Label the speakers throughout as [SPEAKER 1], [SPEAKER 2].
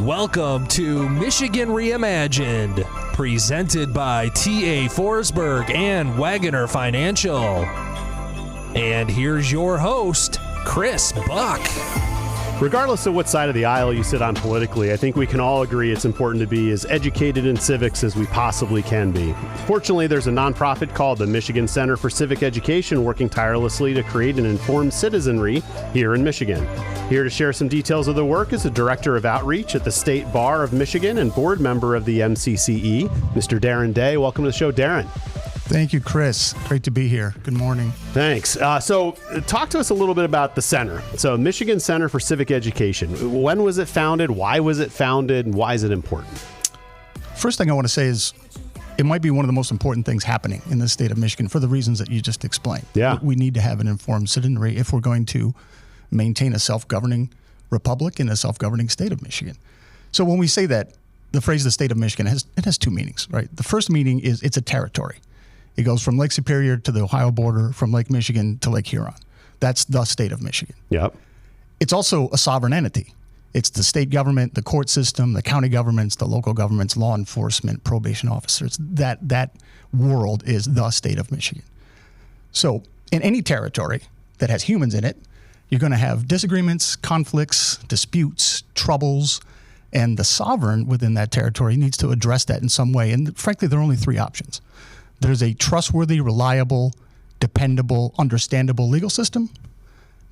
[SPEAKER 1] Welcome to Michigan Reimagined, presented by T.A. Forsberg and Wagoner Financial. And here's your host, Chris Buck.
[SPEAKER 2] Regardless of what side of the aisle you sit on politically, I think we can all agree it's important to be as educated in civics as we possibly can be. Fortunately, there's a nonprofit called the Michigan Center for Civic Education working tirelessly to create an informed citizenry here in Michigan. Here to share some details of the work is the Director of Outreach at the State Bar of Michigan and board member of the MCCE, Mr. Darin Day. Welcome to the show, Darin.
[SPEAKER 3] Thank you, Chris. Great to be here. Good morning.
[SPEAKER 2] Thanks. So talk to us a little bit about the center. So Michigan Center for Civic Education. When was it founded? Why was it founded? And why is it important?
[SPEAKER 3] First thing I want to say is it might be one of the most important things happening in the state of Michigan for the reasons that you just explained.
[SPEAKER 2] Yeah.
[SPEAKER 3] We need to have an informed citizenry if we're going to maintain a self-governing republic in a self-governing state of Michigan. So when we say that, the phrase the state of Michigan has two meanings, right? The first meaning is it's a territory. It goes from Lake Superior to the Ohio border, from Lake Michigan to Lake Huron. That's the state of Michigan.
[SPEAKER 2] Yep.
[SPEAKER 3] It's also a sovereign entity. It's the state government, the court system, the county governments, the local governments, law enforcement, probation officers. That world is the state of Michigan. So in any territory that has humans in it, you're going to have disagreements, conflicts, disputes, troubles, and the sovereign within that territory needs to address that in some way. And frankly, there are only three options. There's a trustworthy, reliable, dependable, understandable legal system.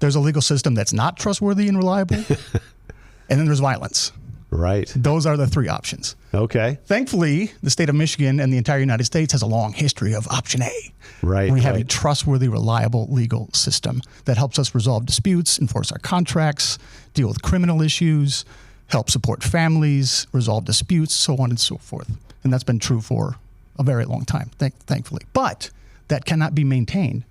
[SPEAKER 3] There's a legal system that's not trustworthy and reliable. And then there's violence.
[SPEAKER 2] Right.
[SPEAKER 3] Those are the three options.
[SPEAKER 2] Okay.
[SPEAKER 3] Thankfully, the state of Michigan and the entire United States has a long history of option A.
[SPEAKER 2] Right.
[SPEAKER 3] We have a trustworthy, reliable legal system that helps us resolve disputes, enforce our contracts, deal with criminal issues, help support families, resolve disputes, so on and so forth. And that's been true for a very long time, thankfully. But that cannot be maintained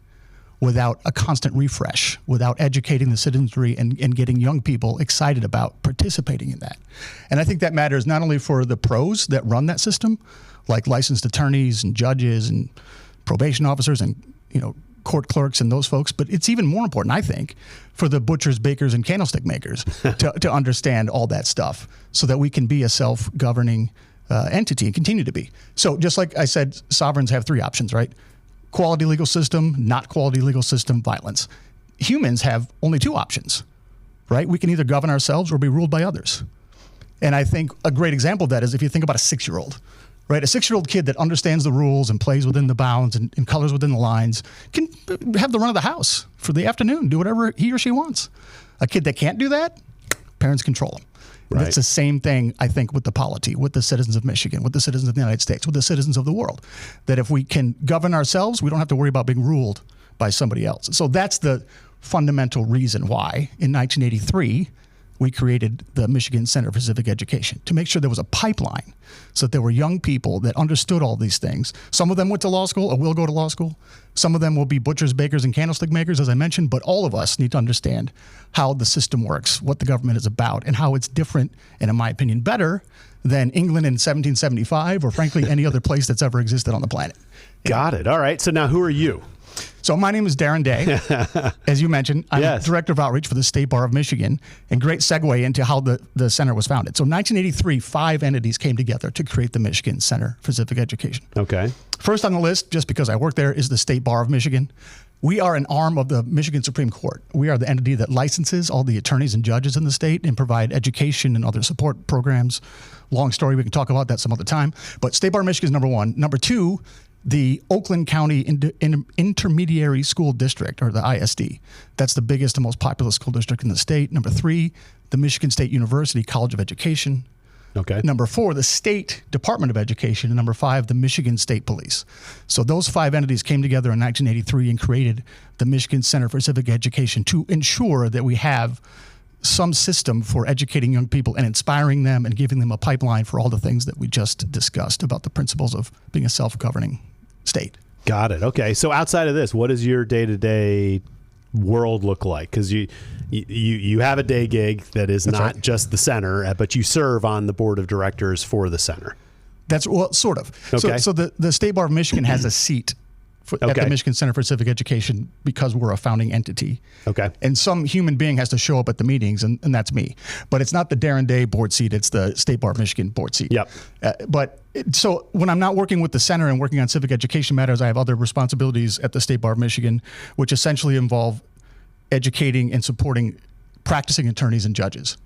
[SPEAKER 3] without a constant refresh, without educating the citizenry and getting young people excited about participating in that. And I think that matters not only for the pros that run that system, like licensed attorneys and judges and probation officers and court clerks and those folks, but it's even more important, I think, for the butchers, bakers, and candlestick makers to understand all that stuff so that we can be a self-governing entity and continue to be. So just like I said, sovereigns have three options, right? Quality legal system, not quality legal system, violence. Humans have only two options, right? We can either govern ourselves or be ruled by others. And I think a great example of that is if you think about a 6-year-old, right? A 6-year-old kid that understands the rules and plays within the bounds and colors within the lines can have the run of the house for the afternoon, do whatever he or she wants. A kid that can't do that, parents control him. Right. It's the same thing, I think, with the polity, with the citizens of Michigan, with the citizens of the United States, with the citizens of the world. That if we can govern ourselves, we don't have to worry about being ruled by somebody else. So that's the fundamental reason why, in 1983, we created the Michigan Center for Civic Education to make sure there was a pipeline so that there were young people that understood all these things. Some of them went to law school or will go to law school. Some of them will be butchers, bakers, and candlestick makers, as I mentioned, but all of us need to understand how the system works, what the government is about, and how it's different, and in my opinion, better than England in 1775 or, frankly, any other place that's ever existed on the planet.
[SPEAKER 2] Got it. All right. So now who are you?
[SPEAKER 3] So my name is Darin Day. As you mentioned, I'm Director of Outreach for the State Bar of Michigan, and great segue into how the center was founded. So in 1983, 5 entities came together to create the Michigan Center for Civic Education.
[SPEAKER 2] Okay.
[SPEAKER 3] First on the list, just because I work there, is the State Bar of Michigan. We are an arm of the Michigan Supreme Court. We are the entity that licenses all the attorneys and judges in the state and provide education and other support programs. Long story, we can talk about that some other time. But State Bar of Michigan is number one. Number two, the Oakland County Intermediary School District, or the ISD. That's the biggest and most populous school district in the state. Number three, the Michigan State University College of Education.
[SPEAKER 2] Okay.
[SPEAKER 3] Number four, the State Department of Education. And number five, the Michigan State Police. So those 5 entities came together in 1983 and created the Michigan Center for Civic Education to ensure that we have some system for educating young people and inspiring them and giving them a pipeline for all the things that we just discussed about the principles of being a self-governing state.
[SPEAKER 2] Got it. Okay. So outside of this, what does your day-to-day world look like? Because you have a day gig that is
[SPEAKER 3] That's
[SPEAKER 2] not
[SPEAKER 3] right.
[SPEAKER 2] just the center, but you serve on the board of directors for the center.
[SPEAKER 3] That's, well, sort of.
[SPEAKER 2] Okay.
[SPEAKER 3] So the State Bar of Michigan has a seat at the Michigan Center for Civic Education because we're a founding entity.
[SPEAKER 2] Okay.
[SPEAKER 3] And some human being has to show up at the meetings, and that's me. But it's not the Darin Day board seat, it's the State Bar of Michigan board seat.
[SPEAKER 2] Yep.
[SPEAKER 3] So when I'm not working with the center and working on civic education matters, I have other responsibilities at the State Bar of Michigan, which essentially involve educating and supporting practicing attorneys and judges.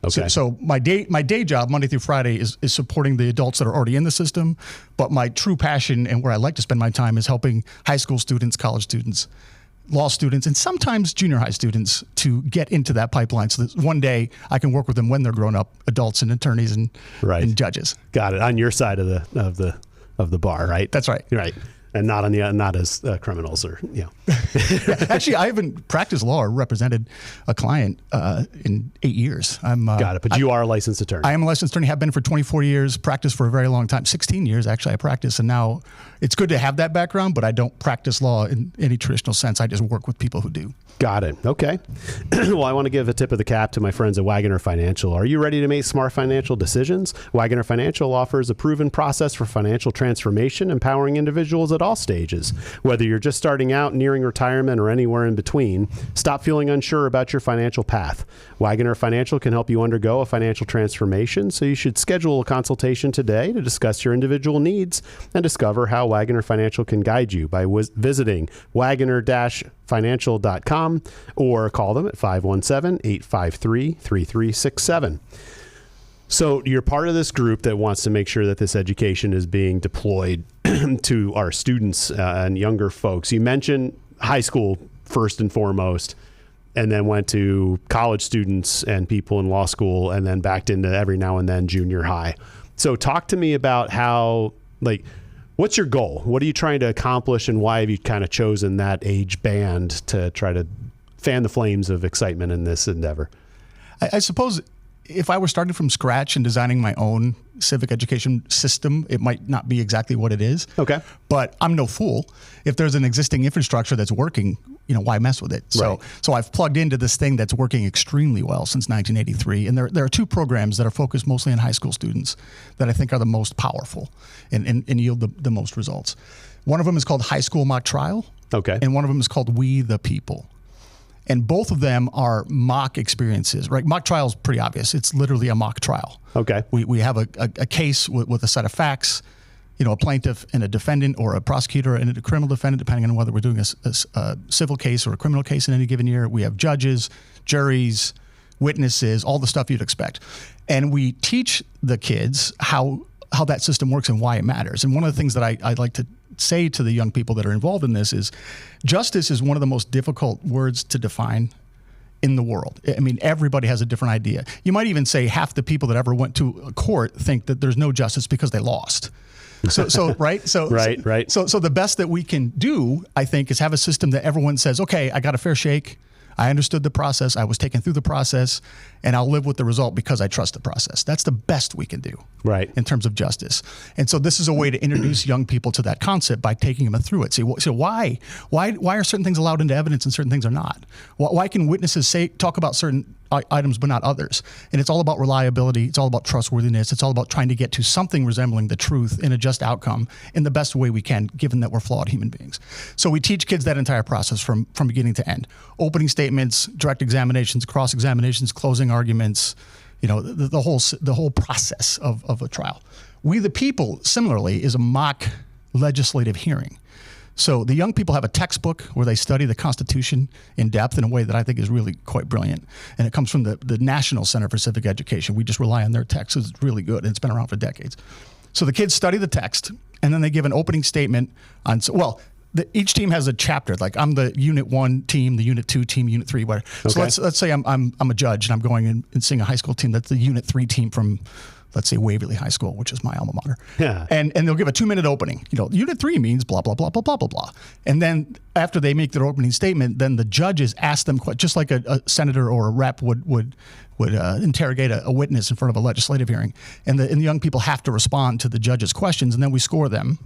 [SPEAKER 2] Okay.
[SPEAKER 3] So my day job, Monday through Friday, is supporting the adults that are already in the system. But my true passion and where I like to spend my time is helping high school students, college students, law students, and sometimes junior high students to get into that pipeline so that one day I can work with them when they're grown up, adults and attorneys and judges.
[SPEAKER 2] Got it. On your side of the bar, right?
[SPEAKER 3] That's right.
[SPEAKER 2] Right. And not as criminals or
[SPEAKER 3] Actually, I haven't practiced law or represented a client in 8 years.
[SPEAKER 2] Got it. But you are a licensed attorney.
[SPEAKER 3] I am a licensed attorney. Have been for 24 years. Practiced for a very long time. 16 years actually. I practiced, and now it's good to have that background. But I don't practice law in any traditional sense. I just work with people who do.
[SPEAKER 2] Got it. Okay. Well, I want to give a tip of the cap to my friends at Wagoner Financial. Are you ready to make smart financial decisions? Wagoner Financial offers a proven process for financial transformation, empowering individuals at all stages. Whether you're just starting out, nearing retirement, or anywhere in between, stop feeling unsure about your financial path. Wagoner Financial can help you undergo a financial transformation, so you should schedule a consultation today to discuss your individual needs and discover how Wagoner Financial can guide you by visiting wagoner-financial.com or call them at 517-853-3367. So you're part of this group that wants to make sure that this education is being deployed to our students and younger folks. You mentioned high school first and foremost, and then went to college students and people in law school, and then backed into every now and then junior high. So talk to me about how, what's your goal? What are you trying to accomplish, and why have you kind of chosen that age band to try to fan the flames of excitement in this endeavor?
[SPEAKER 3] I suppose if I were starting from scratch and designing my own civic education system, it might not be exactly what it is.
[SPEAKER 2] Okay.
[SPEAKER 3] But I'm no fool. If there's an existing infrastructure that's working, why mess with it?
[SPEAKER 2] Right.
[SPEAKER 3] So I've plugged into this thing that's working extremely well since 1983. And there are two programs that are focused mostly on high school students that I think are the most powerful and yield the most results. One of them is called High School Mock Trial.
[SPEAKER 2] Okay.
[SPEAKER 3] And one of them is called We the People. And both of them are mock experiences, right? Mock trial is pretty obvious. It's literally a mock trial.
[SPEAKER 2] Okay.
[SPEAKER 3] We have a case with a set of facts, a plaintiff and a defendant, or a prosecutor and a criminal defendant, depending on whether we're doing a civil case or a criminal case in any given year. We have judges, juries, witnesses, all the stuff you'd expect. And we teach the kids how that system works and why it matters. And one of the things that I like to say to the young people that are involved in this is justice is one of the most difficult words to define in the world. I mean, everybody has a different idea. You might even say half the people that ever went to a court think that there's no justice because they lost. So right?
[SPEAKER 2] Right.
[SPEAKER 3] So the best that we can do, I think, is have a system that everyone says, okay, I got a fair shake. I understood the process. I was taken through the process, and I'll live with the result because I trust the process. That's the best we can do,
[SPEAKER 2] right,
[SPEAKER 3] in terms of justice. And so this is a way to introduce young people to that concept by taking them through it. So why are certain things allowed into evidence and certain things are not? Why can witnesses talk about certain items but not others? And it's all about reliability. It's all about trustworthiness. It's all about trying to get to something resembling the truth in a just outcome in the best way we can, given that we're flawed human beings. So we teach kids that entire process from beginning to end. Opening statements, direct examinations, cross-examinations, closing arguments, the whole process of a trial. We the People, similarly, is a mock legislative hearing. So the young people have a textbook where they study the Constitution in depth in a way that I think is really quite brilliant. And it comes from the National Center for Civic Education. We just rely on their text. It's really good, and it's been around for decades. So the kids study the text, and then they give an opening statement on, each team has a chapter. Like I'm the Unit 1 team, the Unit 2 team, Unit 3, whatever.
[SPEAKER 2] Okay.
[SPEAKER 3] So let's say I'm a judge, and I'm going in and seeing a high school team that's the Unit 3 team from, let's say, Waverly High School, which is my alma mater.
[SPEAKER 2] Yeah.
[SPEAKER 3] And they'll give a 2-minute opening. Unit 3 means blah, blah, blah, blah, blah, blah, blah. And then after they make their opening statement, then the judges ask them, just like a senator or a rep would interrogate a witness in front of a legislative hearing. And the young people have to respond to the judge's questions, and then we score them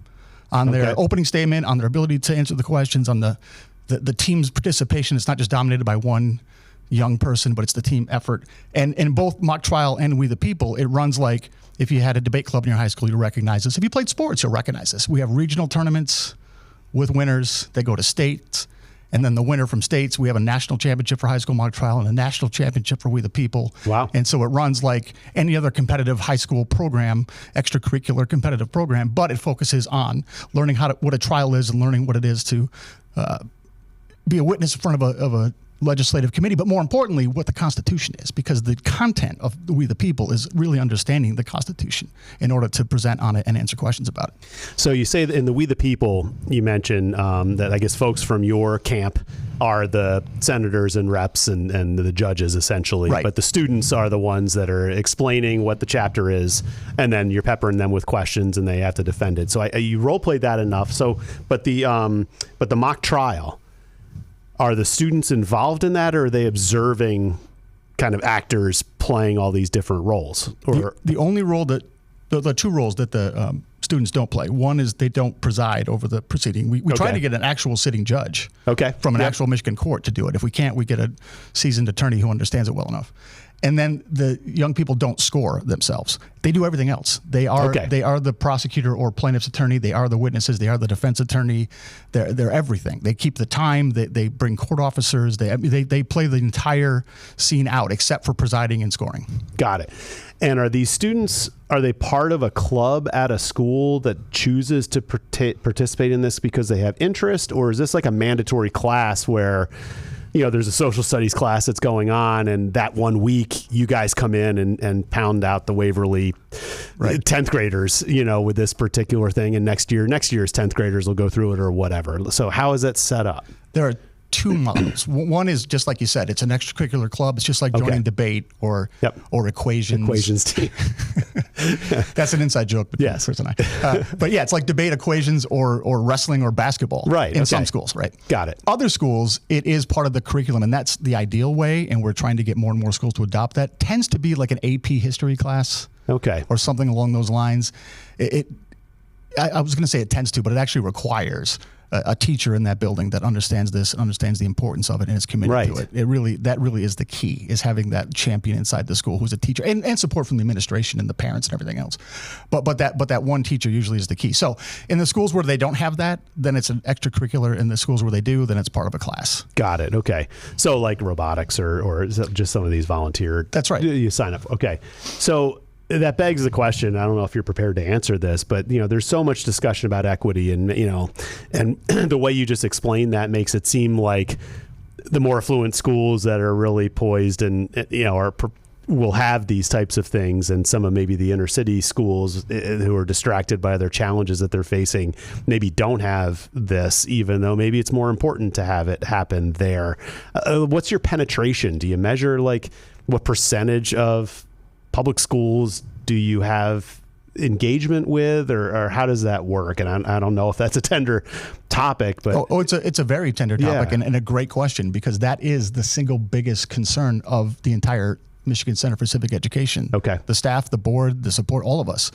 [SPEAKER 3] on their opening statement, on their ability to answer the questions, on the team's participation. It's not just dominated by one young person, but it's the team effort. And in both Mock Trial and We the People, it runs like if you had a debate club in your high school, you recognize this. If you played sports, you'll recognize this. We have regional tournaments with winners, they go to states. And then the winner from states, we have a national championship for high school mock trial and a national championship for We the People.
[SPEAKER 2] Wow.
[SPEAKER 3] And so it runs like any other competitive high school program, extracurricular competitive program, but it focuses on learning what a trial is and learning what it is to be a witness in front of a legislative committee, but more importantly, what the Constitution is, because the content of We the People is really understanding the Constitution in order to present on it and answer questions about it.
[SPEAKER 2] So you say that in the We the People, you mentioned that I guess folks from your camp are the senators and reps and the judges essentially,
[SPEAKER 3] right.
[SPEAKER 2] But the students are the ones that are explaining what the chapter is, and then you're peppering them with questions and they have to defend it. So you role played that enough. So, but the mock trial, are the students involved in that, or are they observing kind of actors playing all these different roles? Or
[SPEAKER 3] the only role that the two roles that the students don't play. One is they don't preside over the proceeding. We try to get an actual sitting judge from an actual Michigan court to do it. If we can't, we get a seasoned attorney who understands it well enough. And then the young people don't score themselves. They do everything else. They are the prosecutor or plaintiff's attorney. They are the witnesses. They are the defense attorney. They're everything. They keep the time. They bring court officers. They play the entire scene out except for presiding and scoring.
[SPEAKER 2] Got it. And are these students, are they part of a club at a school that chooses to participate in this because they have interest, or is this like a mandatory class where, you know, there's a social studies class that's going on, and that 1 week you guys come in and pound out the Waverly 10th graders, you know, with this particular thing, and next year's 10th graders will go through it or whatever. So how is that set up?
[SPEAKER 3] There are two models. One is just like you said, it's an extracurricular club. It's just like joining debate or equations.
[SPEAKER 2] Equations team.
[SPEAKER 3] That's an inside joke between Chris and I. But yeah, it's like debate, equations, or wrestling or basketball.
[SPEAKER 2] Right.
[SPEAKER 3] In some schools, right?
[SPEAKER 2] Got it.
[SPEAKER 3] Other schools, it is part of the curriculum, and that's the ideal way. And we're trying to get more and more schools to adopt that. Tends to be like an AP history class.
[SPEAKER 2] Okay.
[SPEAKER 3] Or something along those lines. I was going to say it tends to, but it actually requires a teacher in that building that understands this, understands the importance of it, and is committed to it. That really is the key, is having that champion inside the school who's a teacher, and support from the administration and the parents and everything else. But that one teacher usually is the key. So in the schools where they don't have that, then it's an extracurricular. In the schools where they do, then it's part of a class.
[SPEAKER 2] Got it. Okay. So like robotics or just some of these volunteer.
[SPEAKER 3] That's right.
[SPEAKER 2] You sign up. Okay. So that begs the question. I don't know if you're prepared to answer this, but you know, there's so much discussion about equity, and you know, and the way you just explained that makes it seem like the more affluent schools that are really poised and you know will have these types of things, and some of maybe the inner city schools who are distracted by their challenges that they're facing maybe don't have this, even though maybe it's more important to have it happen there. What's your penetration? Do you measure like what percentage of public schools do you have engagement with, or how does that work? And I don't know if that's a tender topic, but
[SPEAKER 3] it's a very tender topic and a great question, because that is the single biggest concern of the entire Michigan Center for Civic Education.
[SPEAKER 2] Okay.
[SPEAKER 3] The staff, the board, the support, all of us,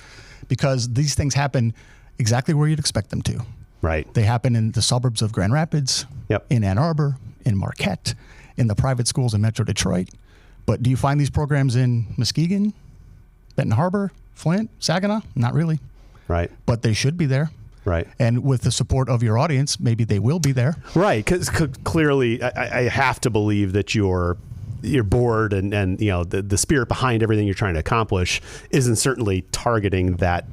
[SPEAKER 3] because these things happen exactly where you'd expect them to.
[SPEAKER 2] Right.
[SPEAKER 3] They happen in the suburbs of Grand Rapids, in Ann Arbor, in Marquette, in the private schools in Metro Detroit. But do you find these programs in Muskegon, Benton Harbor, Flint, Saginaw? Not really. Right. But they should be there. Right. And with the support of your audience, maybe they will be there.
[SPEAKER 2] Right. Because clearly, I have to believe that your board and you know the spirit behind everything you're trying to accomplish isn't certainly targeting that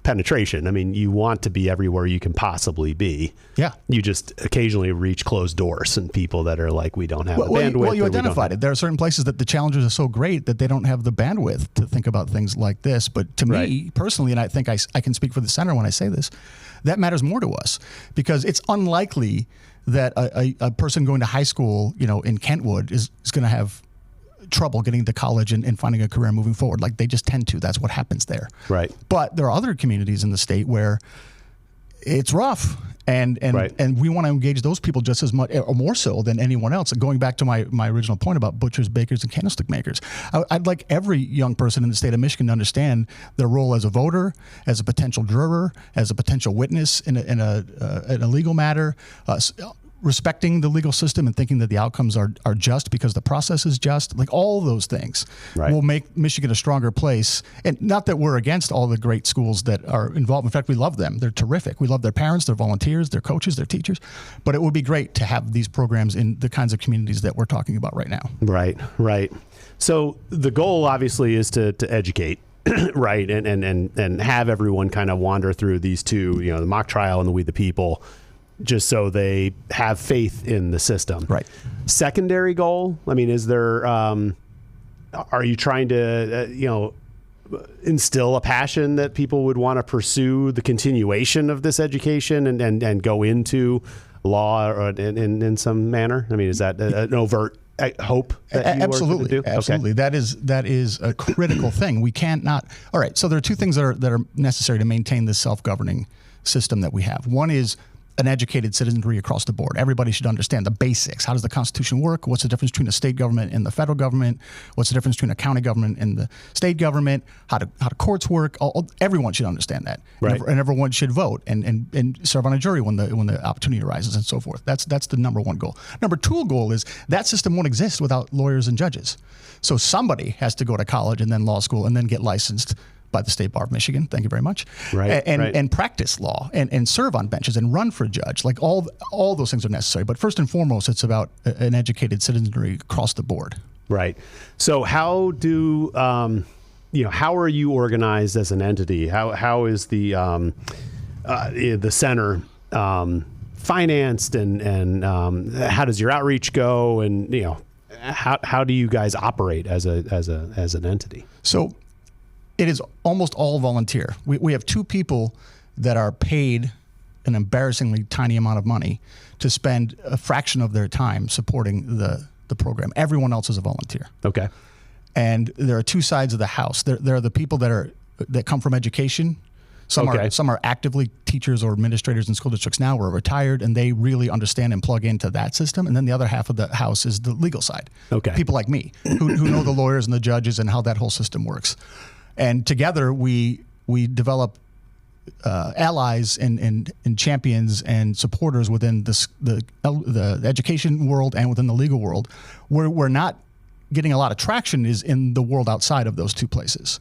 [SPEAKER 2] penetration. I mean, you want to be everywhere you can possibly be. Yeah. You just occasionally reach closed doors and people that are like, we don't have the bandwidth. Well,
[SPEAKER 3] you identified it. There are certain places that the challenges are so great that they don't have the bandwidth to think about things like this. But to me personally, and I think I can speak for the center when I say this, that matters more to us, because it's unlikely that a person going to high school, you know, in Kentwood is going to have trouble getting to college and finding a career moving forward. Like, they just tend to. That's what happens there. Right. But there are other communities in the state where it's rough, and we want to engage those people just as much or more so than anyone else. Going back to my original point about butchers, bakers, and candlestick makers, I'd like every young person in the state of Michigan to understand their role as a voter, as a potential juror, as a potential witness in a legal matter. respecting the legal system and thinking that the outcomes are just because the process is just, like all those things will make Michigan a stronger place. And not that we're against all the great schools that are involved. In fact, we love them. They're terrific. We love their parents, their volunteers, their coaches, their teachers. But it would be great to have these programs in the kinds of communities that we're talking about right now.
[SPEAKER 2] Right. So the goal obviously is to educate. Right. And have everyone kind of wander through these two, the mock trial and the We the People, just so they have faith in the system.
[SPEAKER 3] Right.
[SPEAKER 2] Secondary goal, I mean, is there, are you trying to, instill a passion that people would want to pursue the continuation of this education and go into law or in some manner? I mean, is that an overt hope that you
[SPEAKER 3] absolutely
[SPEAKER 2] do?
[SPEAKER 3] Absolutely.
[SPEAKER 2] Okay.
[SPEAKER 3] That is a critical thing. We can't not. All right. So there are two things that are necessary to maintain this self-governing system that we have. One is an educated citizenry across the board. Everybody should understand the basics. How does the Constitution work? What's the difference between a state government and the federal government? What's the difference between a county government and the state government? How do courts work? Everyone should understand that,
[SPEAKER 2] right.
[SPEAKER 3] And everyone should vote and serve on a jury when the opportunity arises and so forth. That's the number one goal. Number two goal is that system won't exist without lawyers and judges. So somebody has to go to college and then law school and then get licensed by the State Bar of Michigan. Thank you very much.
[SPEAKER 2] Right.
[SPEAKER 3] And practice law and serve on benches and run for judge. Like all those things are necessary. But first and foremost, it's about an educated citizenry across the board. Right.
[SPEAKER 2] So how do how are you organized as an entity? How is the center financed and how does your outreach go? And how do you guys operate as an entity?
[SPEAKER 3] So it is almost all volunteer. We have two people that are paid an embarrassingly tiny amount of money to spend a fraction of their time supporting the program. Everyone else is a volunteer.
[SPEAKER 2] Okay.
[SPEAKER 3] And there are two sides of the house. There are the people that come from education. Some are actively teachers or administrators in school districts now or retired, and they really understand and plug into that system. And then the other half of the house is the legal side.
[SPEAKER 2] Okay.
[SPEAKER 3] People like me who know the lawyers and the judges and how that whole system works. And together we develop allies and champions and supporters within the education world and within the legal world. Where we're not getting a lot of traction is in the world outside of those two places.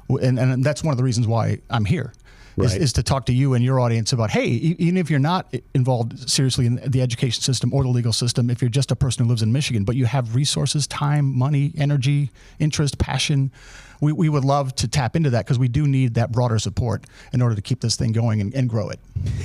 [SPEAKER 3] And that's one of the reasons why I'm here. Right. Is to talk to you and your audience about, hey, even if you're not involved seriously in the education system or the legal system, if you're just a person who lives in Michigan, but you have resources, time, money, energy, interest, passion, we would love to tap into that because we do need that broader support in order to keep this thing going and grow it.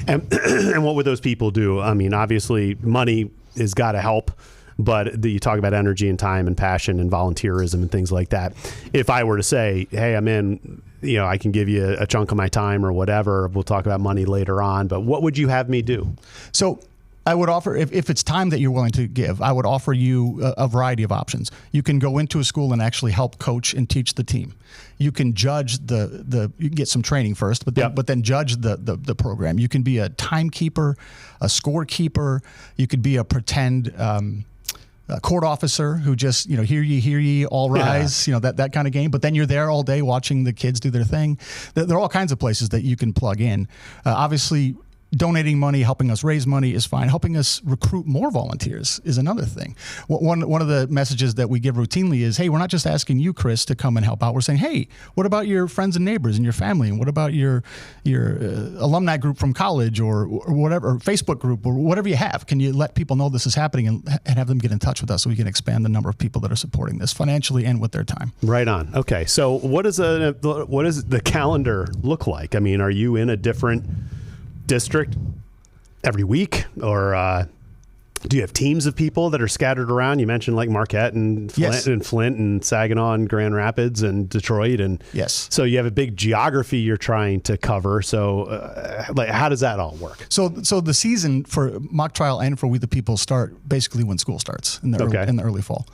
[SPEAKER 2] And what would those people do? I mean, obviously, money has got to help. But you talk about energy and time and passion and volunteerism and things like that. If I were to say, hey, I'm in, I can give you a chunk of my time or whatever. We'll talk about money later on. But what would you have me do?
[SPEAKER 3] So I would offer, if it's time that you're willing to give, I would offer you a variety of options. You can go into a school and actually help coach and teach the team. You can judge you can get some training first, but then judge the program. You can be a timekeeper, a scorekeeper. You could be a pretend court officer who just, hear ye, all rise, that kind of game. But then you're there all day watching the kids do their thing. There are all kinds of places that you can plug in. Obviously, donating money, helping us raise money is fine. Helping us recruit more volunteers is another thing. One of the messages that we give routinely is, hey, we're not just asking you, Chris, to come and help out. We're saying, hey, what about your friends and neighbors and your family? And what about your alumni group from college or whatever, or Facebook group or whatever you have? Can you let people know this is happening and have them get in touch with us so we can expand the number of people that are supporting this financially and with their time?
[SPEAKER 2] Right on. Okay. So what does the calendar look like? I mean, are you in a different district every week, or do you have teams of people that are scattered around? You mentioned like Marquette and Flint and Saginaw and Grand Rapids and Detroit, and
[SPEAKER 3] yes.
[SPEAKER 2] So you have a big geography you're trying to cover. So, how does that all work?
[SPEAKER 3] So the season for mock trial and for We the People start basically when school starts in the early fall.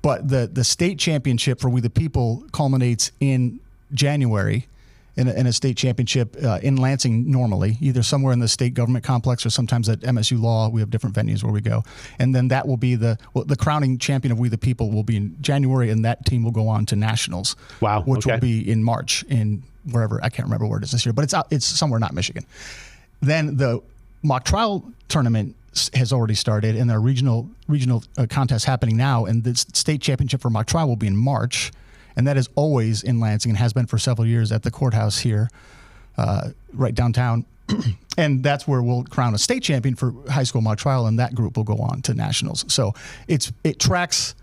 [SPEAKER 3] But the state championship for We the People culminates in January. In a state championship in Lansing normally, either somewhere in the state government complex or sometimes at MSU Law. We have different venues where we go. And then that will be the crowning champion of We the People will be in January, and that team will go on to nationals.
[SPEAKER 2] Wow.
[SPEAKER 3] Which will be in March in wherever, I can't remember where it is this year, but it's somewhere not Michigan. Then the mock trial tournament has already started, and there are regional contests happening now. And the state championship for mock trial will be in March, and that is always in Lansing and has been for several years at the courthouse here, right downtown. And that's where we'll crown a state champion for high school mock trial, and that group will go on to nationals. So it tracks.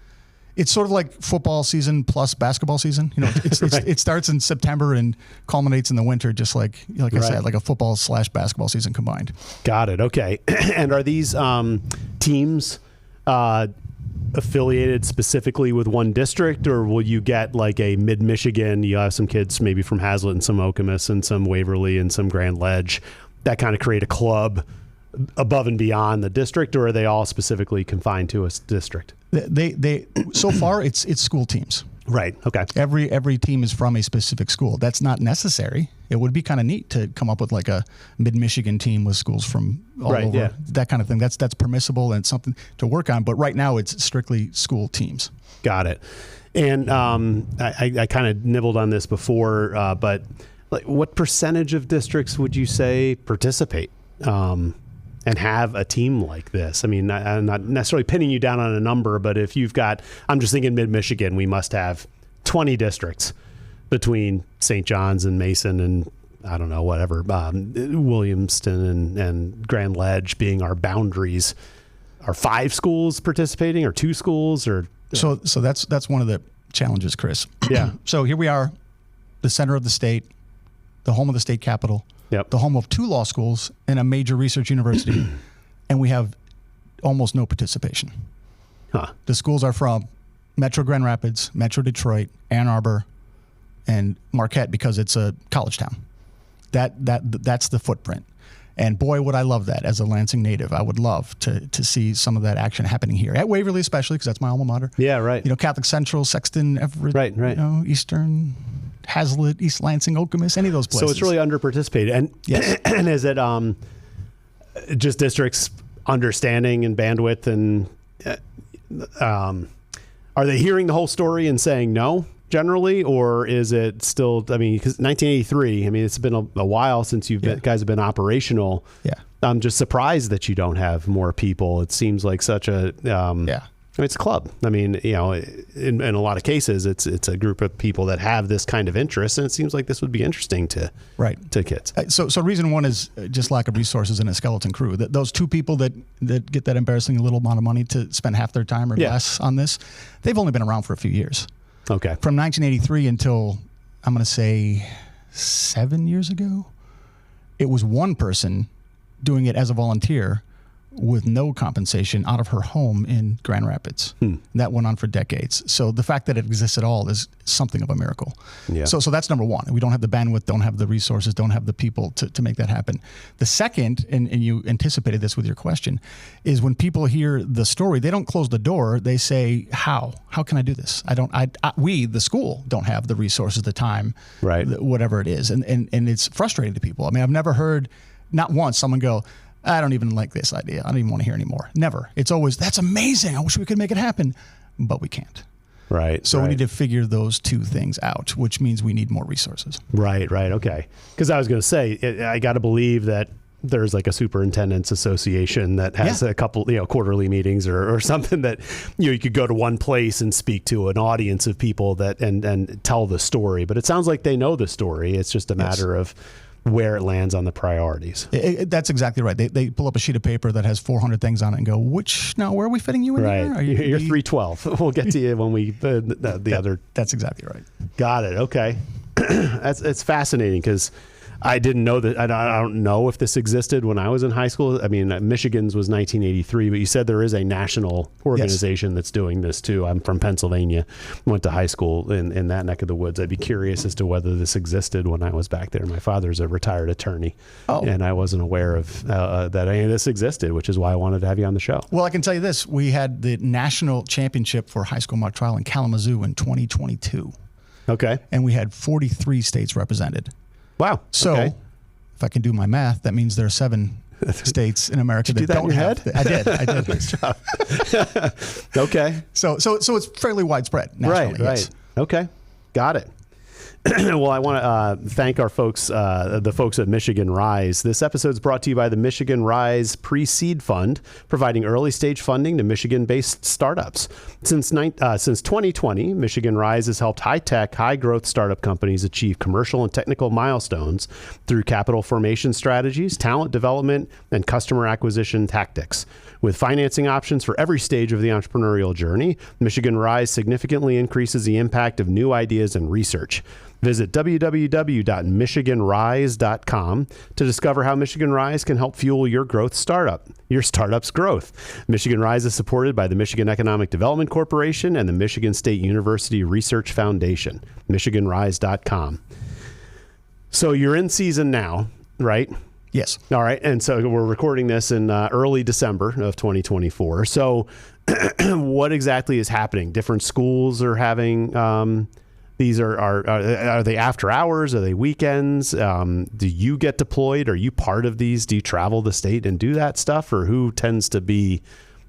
[SPEAKER 3] It's sort of like football season plus basketball season. You know,
[SPEAKER 2] Right.
[SPEAKER 3] it starts in September and culminates in the winter, just like I
[SPEAKER 2] Right.
[SPEAKER 3] said, like a football / basketball season combined.
[SPEAKER 2] Got it. Okay. And are these teams affiliated specifically with one district, or will you get like a mid-Michigan? You have some kids maybe from Hazlitt and some Okemos and some Waverly and some Grand Ledge that kind of create a club above and beyond the district, or are they all specifically confined to a district?
[SPEAKER 3] They so far it's school teams.
[SPEAKER 2] Right. Okay.
[SPEAKER 3] Every team is from a specific school. That's not necessary. It would be kind of neat to come up with like a mid-Michigan team with schools from all
[SPEAKER 2] Right,
[SPEAKER 3] over.
[SPEAKER 2] yeah.
[SPEAKER 3] That kind of thing. That's permissible and something to work on. But right now it's strictly school teams.
[SPEAKER 2] Got it. And I kind of nibbled on this before, but like, what percentage of districts would you say participate and have a team like this? I mean, I'm not necessarily pinning you down on a number, but if you've got, I'm just thinking mid-Michigan, we must have 20 districts between St. John's and Mason and I don't know, whatever, Williamston and Grand Ledge being our boundaries. Are 5 schools participating, or 2 schools, or?
[SPEAKER 3] So that's one of the challenges, Chris.
[SPEAKER 2] Yeah.
[SPEAKER 3] So here we are, the center of the state, the home of the state capital,
[SPEAKER 2] Yep.
[SPEAKER 3] the home of 2 law schools and a major research university, and we have almost no participation.
[SPEAKER 2] Huh.
[SPEAKER 3] The schools are from Metro Grand Rapids, Metro Detroit, Ann Arbor, and Marquette because it's a college town. That's the footprint. And boy, would I love that as a Lansing native. I would love to see some of that action happening here at Waverly, especially because that's my alma mater.
[SPEAKER 2] Yeah, right.
[SPEAKER 3] You know, Catholic Central, Sexton, Everett,
[SPEAKER 2] Right.
[SPEAKER 3] You know, Eastern, Hazlitt, East Lansing, Okemos, any of those places.
[SPEAKER 2] So it's really underparticipated. And
[SPEAKER 3] Yes.
[SPEAKER 2] and is it just districts understanding and bandwidth, and are they hearing the whole story and saying no generally, or is it still? I mean, because 1983. I mean, it's been a while since guys have been operational.
[SPEAKER 3] Yeah.
[SPEAKER 2] I'm just surprised that you don't have more people. It seems like such a It's a club. I mean, you know, in a lot of cases, it's a group of people that have this kind of interest, and it seems like this would be interesting to kids.
[SPEAKER 3] So reason one is just lack of resources and a skeleton crew. Those 2 people that get that embarrassing little amount of money to spend half their time or less on this, they've only been around for a few years.
[SPEAKER 2] Okay.
[SPEAKER 3] From 1983 until, I'm going to say 7 years ago, it was one person doing it as a volunteer with no compensation out of her home in Grand Rapids. That went on for decades. So the fact that it exists at all is something of a miracle.
[SPEAKER 2] Yeah.
[SPEAKER 3] So that's number one. We don't have the bandwidth, don't have the resources, don't have the people to make that happen. The second, and you anticipated this with your question, is when people hear the story, they don't close the door. They say, how can I do this? We, the school, don't have the resources, the time,
[SPEAKER 2] right,
[SPEAKER 3] whatever it is. And it's frustrating to people. I mean, I've never heard, not once, someone go, I don't even like this idea. I don't even want to hear anymore. Never. It's always, that's amazing. I wish we could make it happen, but we can't.
[SPEAKER 2] Right.
[SPEAKER 3] So we need to figure those 2 things out, which means we need more resources.
[SPEAKER 2] Right. Okay. Because I was going to say, I got to believe that there's like a superintendent's association that has a couple, quarterly meetings or something that, you could go to one place and speak to an audience of people that and tell the story. But it sounds like they know the story. It's just a matter of where it lands on the priorities.
[SPEAKER 3] That's exactly right. They pull up a sheet of paper that has 400 things on it and go, where are we fitting you in here?
[SPEAKER 2] Right. You're 312. We'll get to you when we, the other.
[SPEAKER 3] That's exactly right.
[SPEAKER 2] Got it. Okay. It's fascinating because I didn't know that. I don't know if this existed when I was in high school. I mean, Michigan's was 1983, but you said there is a national organization that's doing this too. I'm from Pennsylvania, went to high school in that neck of the woods. I'd be curious as to whether this existed when I was back there. My father's a retired attorney, and I wasn't aware of that any of this existed, which is why I wanted to have you on the show.
[SPEAKER 3] Well, I can tell you this. We had the national championship for high school mock trial in Kalamazoo in 2022.
[SPEAKER 2] Okay.
[SPEAKER 3] And we had 43 states represented.
[SPEAKER 2] Wow.
[SPEAKER 3] So if I can do my math, that means there are 7 states in America that don't have. I did.
[SPEAKER 2] Nice job. Okay.
[SPEAKER 3] So it's fairly widespread nationally.
[SPEAKER 2] Right.
[SPEAKER 3] Yes.
[SPEAKER 2] Okay. Got it. Well, I want to thank our folks, the folks at Michigan Rise. This episode is brought to you by the Michigan Rise Pre-Seed Fund, providing early-stage funding to Michigan-based startups. Since 2020, Michigan Rise has helped high-tech, high-growth startup companies achieve commercial and technical milestones through capital formation strategies, talent development, and customer acquisition tactics. With financing options for every stage of the entrepreneurial journey, Michigan Rise significantly increases the impact of new ideas and research. Visit www.michiganrise.com to discover how Michigan Rise can help fuel your startup's growth. Michigan Rise is supported by the Michigan Economic Development Corporation and the Michigan State University Research Foundation. MichiganRise.com. So you're in season now, right?
[SPEAKER 3] Yes.
[SPEAKER 2] All right. And so we're recording this in early December of 2024. So what exactly is happening? Different schools are having these are they after hours? Are they weekends? Do you get deployed? Are you part of these? Do you travel the state and do that stuff? Or who tends to be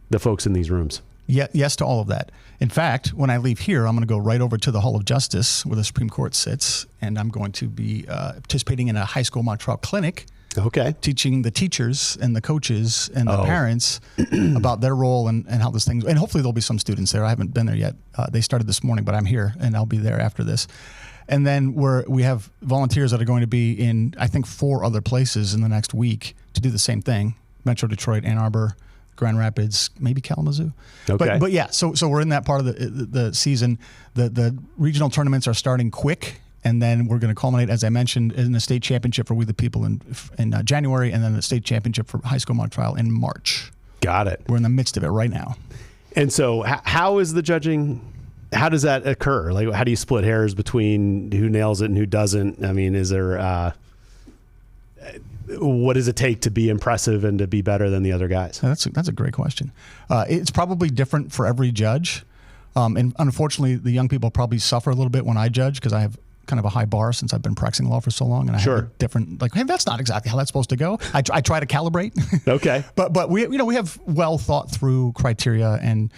[SPEAKER 2] the folks in these rooms?
[SPEAKER 3] Yeah, yes to all of that. In fact, when I leave here, I'm going to go right over to the Hall of Justice where the Supreme Court sits, and I'm going to be participating in a high school mock trial clinic.
[SPEAKER 2] Okay.
[SPEAKER 3] Teaching the teachers and the coaches and the parents about their role and how this thing, and hopefully there'll be some students there. I haven't been there yet. They started this morning, but I'm here and I'll be there after this. And then we have volunteers that are going to be in, I think, 4 other places in the next week to do the same thing. Metro Detroit, Ann Arbor, Grand Rapids, maybe Kalamazoo.
[SPEAKER 2] Okay.
[SPEAKER 3] But yeah, so we're in that part of the season. The regional tournaments are starting quick. And then we're going to culminate, as I mentioned, in the state championship for We the People in January, and then the state championship for high school mock trial in March.
[SPEAKER 2] Got it.
[SPEAKER 3] We're in the midst of it right now.
[SPEAKER 2] And so how is the judging? How does that occur? Like, how do you split hairs between who nails it and who doesn't? I mean, is there what does it take to be impressive and to be better than the other guys?
[SPEAKER 3] That's a great question. It's probably different for every judge. And unfortunately, the young people probably suffer a little bit when I judge because I have kind of a high bar since I've been practicing law for so long, and I have a different, like, hey, that's not exactly how that's supposed to go. I try to calibrate.
[SPEAKER 2] Okay.
[SPEAKER 3] but we have well thought through criteria and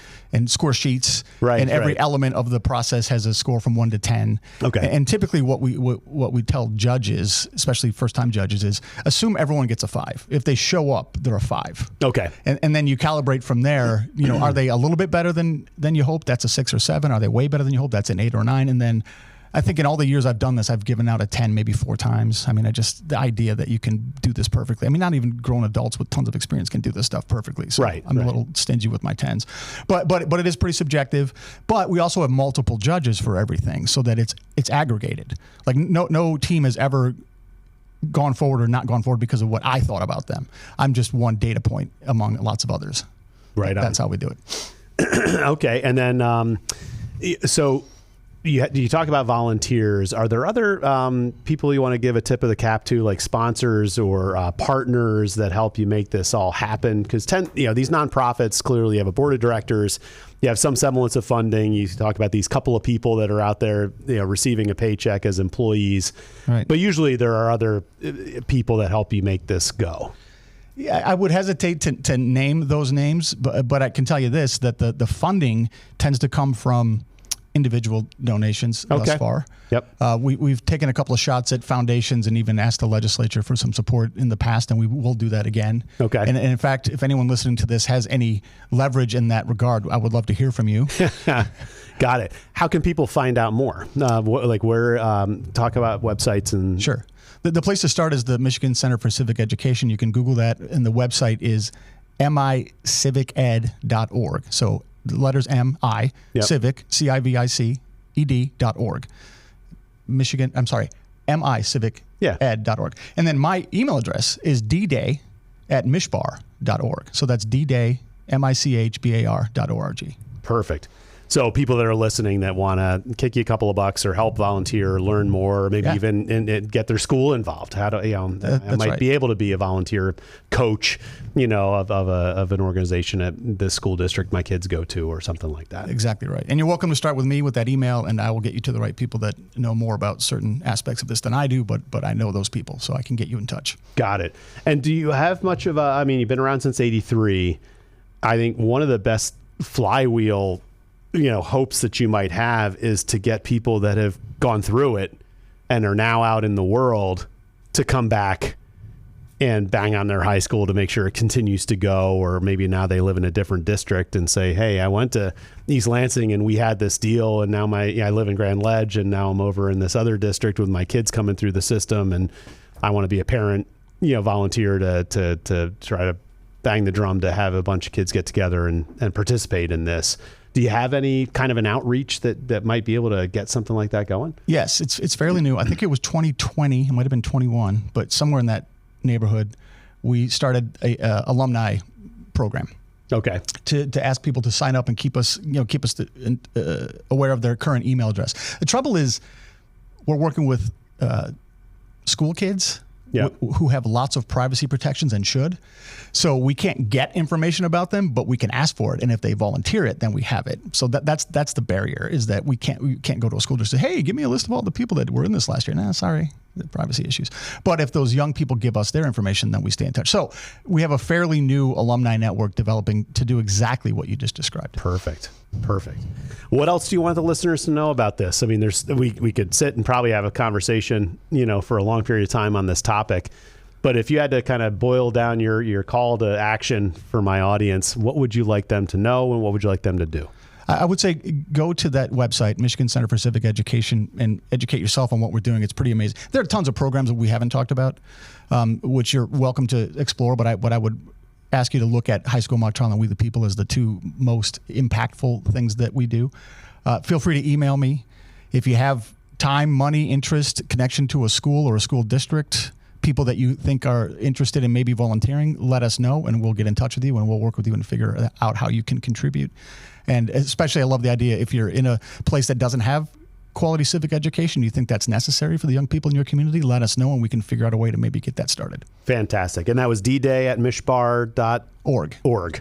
[SPEAKER 3] score sheets. Right. And every element of the process has a score from 1 to 10. Okay. And typically what we tell judges, especially first time judges, is assume everyone gets a 5. If they show up, they're a 5. Okay. And then you calibrate from there. Are they a little bit better than you hope? That's a 6 or 7. Are they way better than you hope? That's an 8 or 9. And then I think in all the years I've done this, I've given out a 10 maybe 4 times. I mean, the idea that you can do this perfectly. I mean, not even grown adults with tons of experience can do this stuff perfectly. So I'm a little stingy with my 10s. But it is pretty subjective. But we also have multiple judges for everything so that it's aggregated. Like no team has ever gone forward or not gone forward because of what I thought about them. I'm just one data point among lots of others. Right. That's how we do it.
[SPEAKER 2] Okay. And then so you talk about volunteers. Are there other people you want to give a tip of the cap to, like sponsors or partners that help you make this all happen? Because these nonprofits clearly have a board of directors. You have some semblance of funding. You talk about these couple of people that are out there, receiving a paycheck as employees. Right. But usually there are other people that help you make this go.
[SPEAKER 3] Yeah, I would hesitate to name those names, but I can tell you this, that the funding tends to come from individual donations thus far. Yep. We've taken a couple of shots at foundations and even asked the legislature for some support in the past, and we will do that again. Okay. And in fact, if anyone listening to this has any leverage in that regard, I would love to hear from you.
[SPEAKER 2] Got it. How can people find out more? Where talk about websites and... Sure.
[SPEAKER 3] The place to start is the Michigan Center for Civic Education. You can Google that, and the website is miciviced.org. So the letters MI, Civic, CIVICED.org. miciviced.org. And then my email address is dday@mishbar.org. So that's dday, MICHBAR.org.
[SPEAKER 2] Perfect. So people that are listening that want to kick you a couple of bucks or help volunteer or learn more, or maybe even and get their school involved. How do I might be able to be a volunteer coach, of an organization at the school district my kids go to or something like that.
[SPEAKER 3] Exactly right. And you're welcome to start with me with that email, and I will get you to the right people that know more about certain aspects of this than I do, but I know those people, so I can get you in touch.
[SPEAKER 2] Got it. And do you have much of you've been around since '83. I think one of the best flywheel hopes that you might have is to get people that have gone through it and are now out in the world to come back and bang on their high school to make sure it continues to go, or maybe now they live in a different district and say, hey, I went to East Lansing and we had this deal, and now I live in Grand Ledge, and now I'm over in this other district with my kids coming through the system, and I want to be a parent, volunteer to try to bang the drum to have a bunch of kids get together and participate in this. Do you have any kind of an outreach that might be able to get something like that going?
[SPEAKER 3] Yes, it's fairly new. I think it was 2020. It might have been 21, but somewhere in that neighborhood, we started a alumni program.
[SPEAKER 2] Okay.
[SPEAKER 3] To ask people to sign up and keep us aware of their current email address. The trouble is, we're working with school kids. Yeah. Who have lots of privacy protections and should. So we can't get information about them, but we can ask for it. And if they volunteer it, then we have it. So that's the barrier, is that we can't go to a school to say, hey, give me a list of all the people that were in this last year. Nah, sorry, the privacy issues. But if those young people give us their information, then we stay in touch. So we have a fairly new alumni network developing to do exactly what you just described.
[SPEAKER 2] Perfect. What else do you want the listeners to know about this? I mean, we could sit and probably have a conversation, for a long period of time on this topic. But if you had to kind of boil down your call to action for my audience, what would you like them to know, and what would you like them to do?
[SPEAKER 3] I would say go to that website, Michigan Center for Civic Education, and educate yourself on what we're doing. It's pretty amazing. There are tons of programs that we haven't talked about, which you're welcome to explore. But I would ask you to look at High School Mock Trial and We the People as the two most impactful things that we do. Feel free to email me. If you have time, money, interest, connection to a school or a school district, people that you think are interested in maybe volunteering, let us know, and we'll get in touch with you, and we'll work with you and figure out how you can contribute. And especially, I love the idea, if you're in a place that doesn't have quality civic education, you think that's necessary for the young people in your community, let us know, and we can figure out a way to maybe get that started.
[SPEAKER 2] Fantastic. And that was dday@mishbar.org.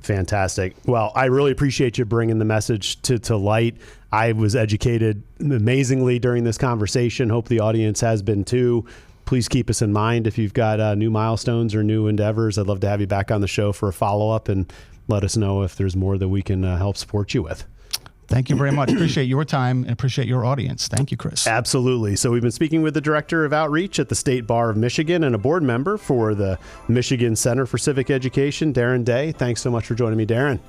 [SPEAKER 2] Fantastic. Well, I really appreciate you bringing the message to light. I was educated amazingly during this conversation. Hope the audience has been too. Please keep us in mind if you've got new milestones or new endeavors. I'd love to have you back on the show for a follow-up, and let us know if there's more that we can help support you with.
[SPEAKER 3] Thank you very much. Appreciate your time and appreciate your audience. Thank you, Chris.
[SPEAKER 2] Absolutely. So we've been speaking with the Director of Outreach at the State Bar of Michigan and a board member for the Michigan Center for Civic Education, Darin Day. Thanks so much for joining me, Darin.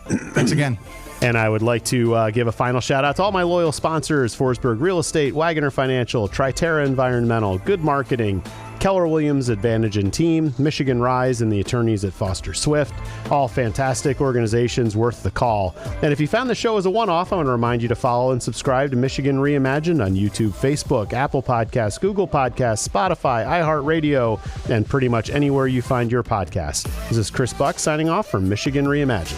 [SPEAKER 3] Thanks again.
[SPEAKER 2] And I would like to give a final shout out to all my loyal sponsors: Forsberg Real Estate, Wagoner Financial, Triterra Environmental, Good Marketing, Keller Williams, Advantage and Team, Michigan Rise, and the attorneys at Foster Swift. All fantastic organizations worth the call. And if you found the show as a one-off, I want to remind you to follow and subscribe to Michigan Reimagined on YouTube, Facebook, Apple Podcasts, Google Podcasts, Spotify, iHeartRadio, and pretty much anywhere you find your podcast. This is Chris Buck signing off from Michigan Reimagined.